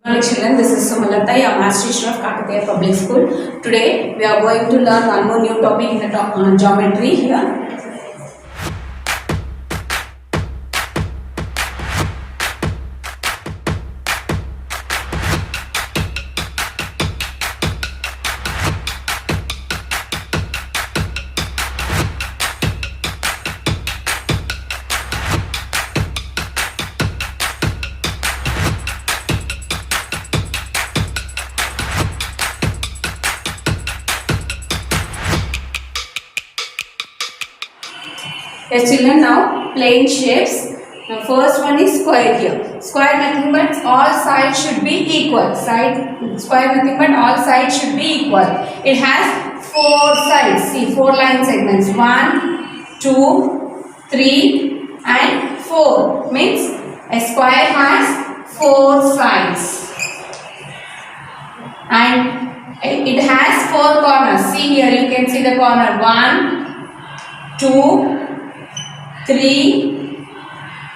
Morning children, this is Sumalata, your maths teacher of Kakatiya Public School. Today we are going to learn one more new topic in the geometry here. Yes children, now plane shapes. Now first one is square here. Square nothing but all sides should be equal. Square nothing but all sides should be equal. It has four sides. See, four line segments. 1, 2, 3 and 4. Means a square has four sides. And it has four corners. See here, you can see the corner 1, 2, 3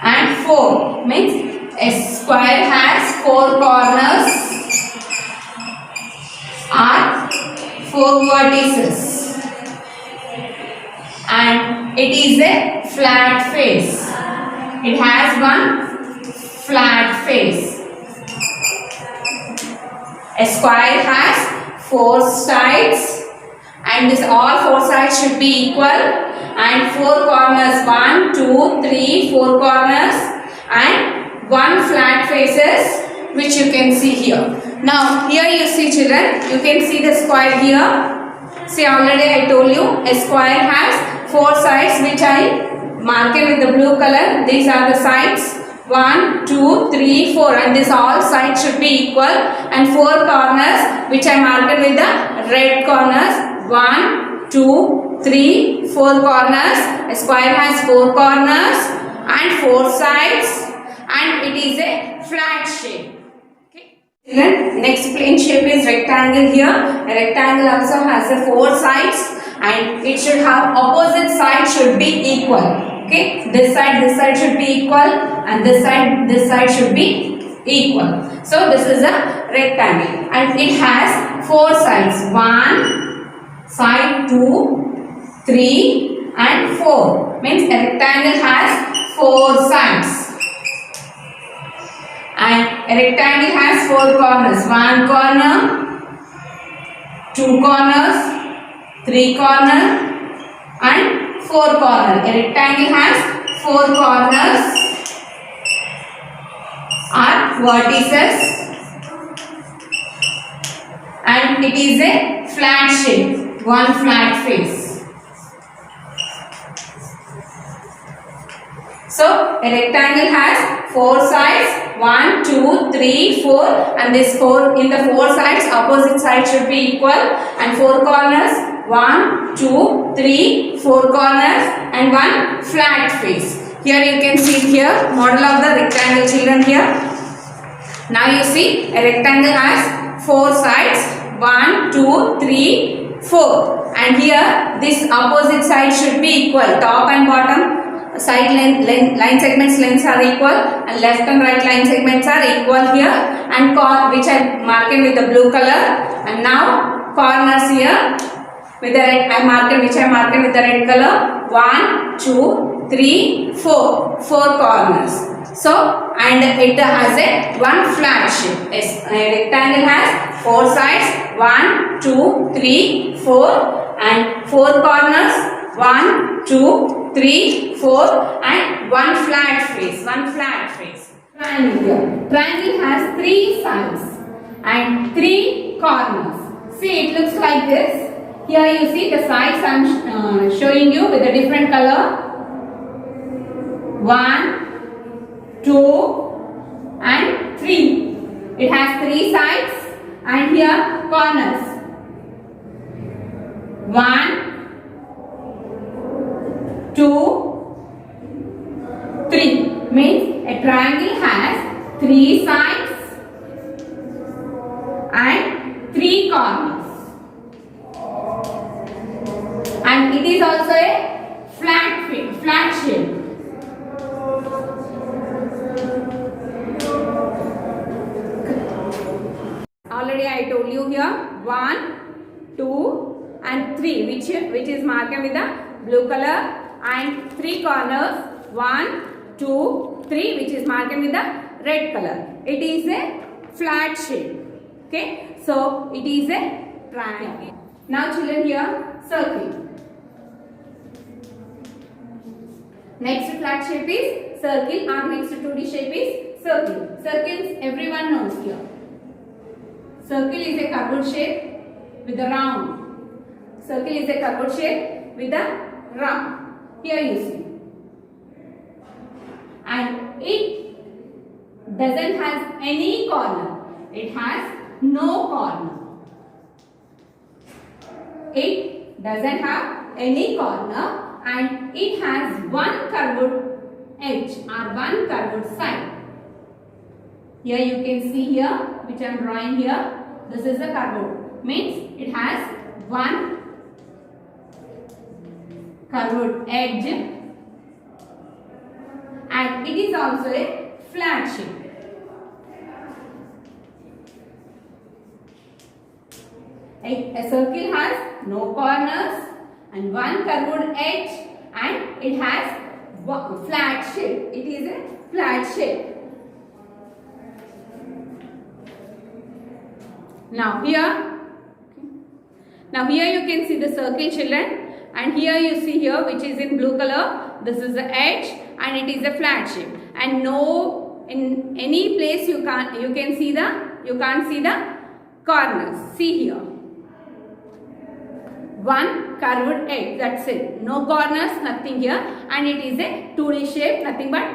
and 4. Means a square has four corners or four vertices, and it is a flat face. It has one flat face. A square has four sides, and this all four sides should be equal, and four corners 1, 2, 3, 4 corners and one flat faces, which you can see here. Now here you see children, you can see the square here. See, already I told you a square has four sides, which I marked with the blue color. These are the sides 1, 2, 3, 4, and this all sides should be equal, and four corners which I marked with the red corners 1, 2, 3, 4 corners. A square has four corners and four sides, and it is a flat shape. Okay. Then next plane shape is rectangle here. A rectangle also has a four sides, and it should have opposite sides should be equal. Okay, this side should be equal, and this side should be equal. So this is a rectangle, and it has four sides. 1, side 2, 3 and 4. Means a rectangle has four sides, and a rectangle has four corners. 1 corner, 2 corners, 3 corners and 4 corners. A rectangle has four corners are vertices, and it is a flat shape, one flat face. So a rectangle has four sides, 1, 2, 3, 4, and this four, in the four sides opposite sides should be equal, and four corners 1, 2, 3, 4 corners and one flat face. Here you can see here model of the rectangle children here. Now you see a rectangle has four sides, 1, 2, 3, 4, and here this opposite side should be equal. Top and bottom side line segments lengths are equal, and left and right line segments are equal here, and which I marked with the blue color, and now corners here with the red, I marked with the red color. 1, 2, 3, 4. 4 corners. So, and it has a one flat shape. A rectangle has four sides. 1, 2, 3, 4, and 4 corners. 1, 2, 3, 4, and one flat face. Triangle here. Triangle has three sides and three corners. See, it looks like this. Here you see the sides I am showing you with a different color. 1, 2 and 3. It has three sides, and here corners. 1, 2, 3. Means a triangle has three sides and three corners. And it is also a flat shape. already I told you here 1, 2 and 3 which is marked with the blue color, and 3 corners 1, 2, 3 which is marked with the red color. It is a flat shape. Okay, so it is a triangle. Now children, here circle. Next flat shape is circle, or next 2D shape is circle. Circles everyone knows here. Circle is a curved shape with a round. Circle is a curved shape with a round. Here you see. And it doesn't have any corner. It has no corner. It doesn't have any corner, and it has one curved edge or one curved side. Here you can see here, which I am drawing here. This is the curved. Means it has one curved edge, and it is also a flat shape. A circle has no corners and one curved edge, and it has flat shape. It is a flat shape. Now here you can see the circle, children, and here you see here, which is in blue color, this is the edge and it is a flat shape, and no, in any place you can't see the corners. See here, one curved edge, that's it, no corners, nothing here, and it is a 2D shape, nothing but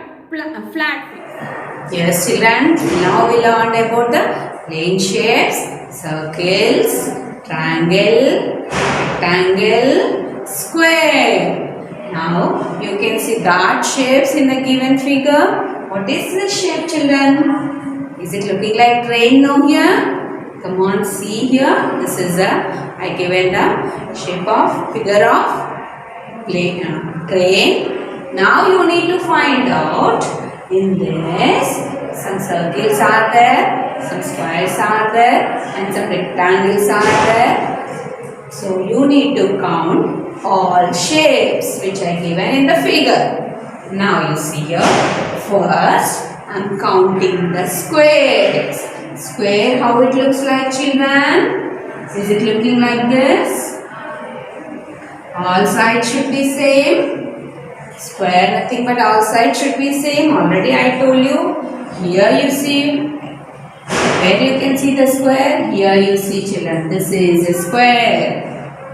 flat face. Yes children, now we learned about the plane shapes, circles, triangle, rectangle, square. Now you can see dot shapes in the given figure. What is this shape, children? Is it looking like train now here? Come on, see here. This is I given the shape of figure of train. Now you need to find out in this some circles are there, some squares are there, and some rectangles are there. So you need to count all shapes which are given in the figure. Now you see here, first I am counting the squares. Square, how it looks like, children? Is it looking like this? All sides should be same. Square, nothing but all sides should be same. Already I told you. Here you see, where you can see the square? Here you see, children, this is a square.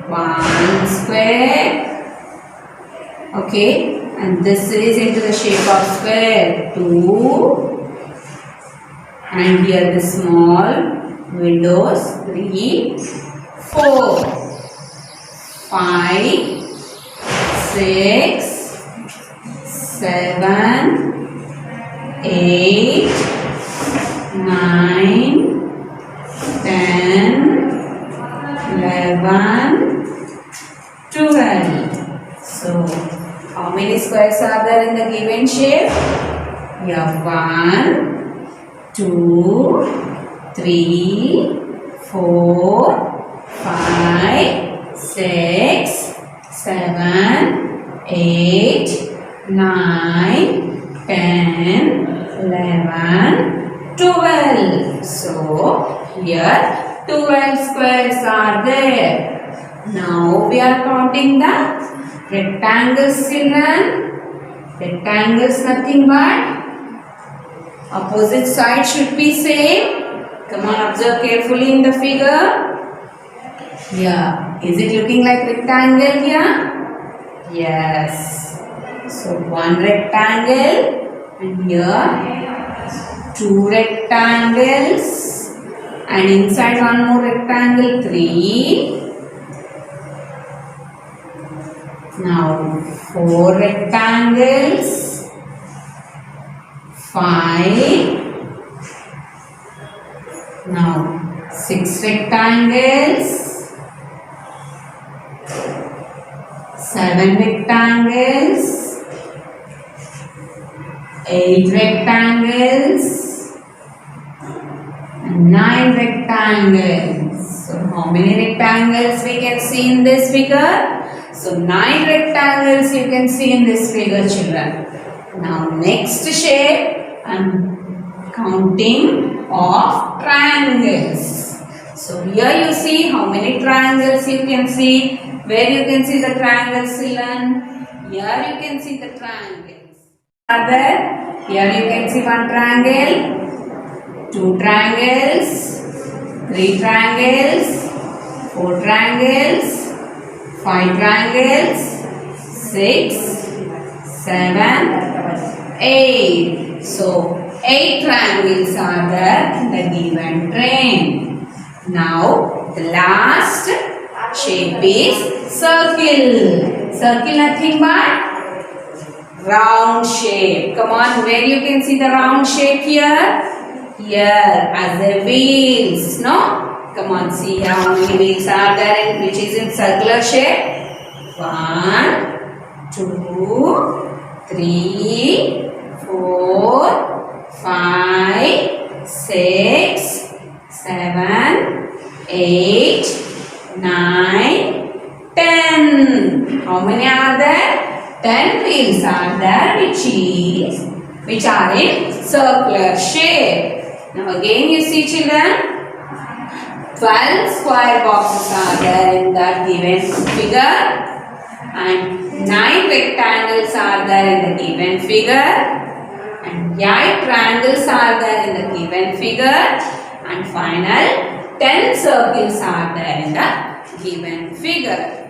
One square. Okay, and this is into the shape of square. 2. And here the small windows. 3, 4, 5, 6, 7, 8, 9, 10, 11, 12. So, how many squares are there in the given shape? You have 1, 2, 3, 4, 5, 6, 7, 8, 9, 10, 11, 12. So, here 12 squares are there. Now, we are counting the rectangles, children. Rectangles, nothing but opposite side should be same. Come on, observe carefully in the figure. Yeah, is it looking like rectangle here? Yes. So one rectangle, and here 2 rectangles, and inside one more rectangle, 3. Now 4 rectangles, 5. Now 6 rectangles, 7 rectangles, 8 rectangles, and 9 rectangles. So how many rectangles we can see in this figure? So 9 rectangles you can see in this figure, children. Now next shape, I'm counting of triangles. So here you see how many triangles you can see. Where you can see the triangles, children? Here you can see the triangles. Are there? Here you can see one triangle, two triangles, three triangles, four triangles, five triangles, 6, 7, 8. So 8 triangles are there in the given train. Now the last shape is circle. Circle nothing but round shape. Come on, where you can see the round shape here? Here as the wheels, no? Come on, see how many wheels are there in, which is in circular shape. 1, 2, 3, 4, 5, 6, 7, 8, 9, 10. How many are there? 10 wheels are there which are in circular shape. Now again you see, children, 12 square boxes are there in that given figure and 9 rectangles are there in the given figure and 8 triangles are there in the given figure and final 10 circles are there in the given figure.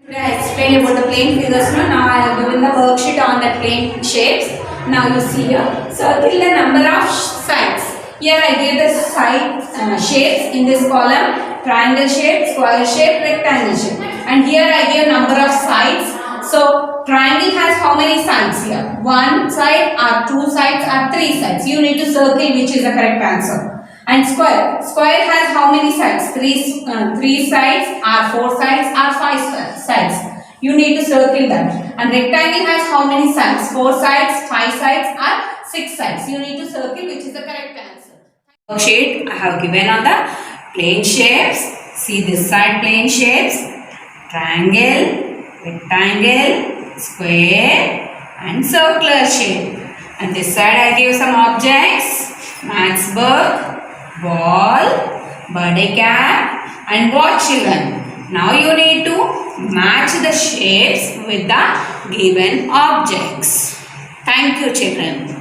Today I explained about the plane figures. Now I have given the worksheet on the plane shapes. Now you see here, circle the number of sides. Here I gave the side shapes in this column: triangle shape, square shape, rectangle shape. And here I gave number of sides. So triangle has how many sides here? 1 side or 2 sides or 3 sides. You need to circle which is the correct answer. And square has how many sides? 3 sides or 4 sides or 5 sides. You need to circle that. And rectangle has how many sides? 4 sides, 5 sides or 6 sides. You need to circle which is the correct answer. Worksheet I have given on the plane shapes. See this side plane shapes: triangle, rectangle, square and circular shape. And this side I give some objects: maths book, ball, birthday cap and watch, children. Now you need to match the shapes with the given objects. Thank you, children.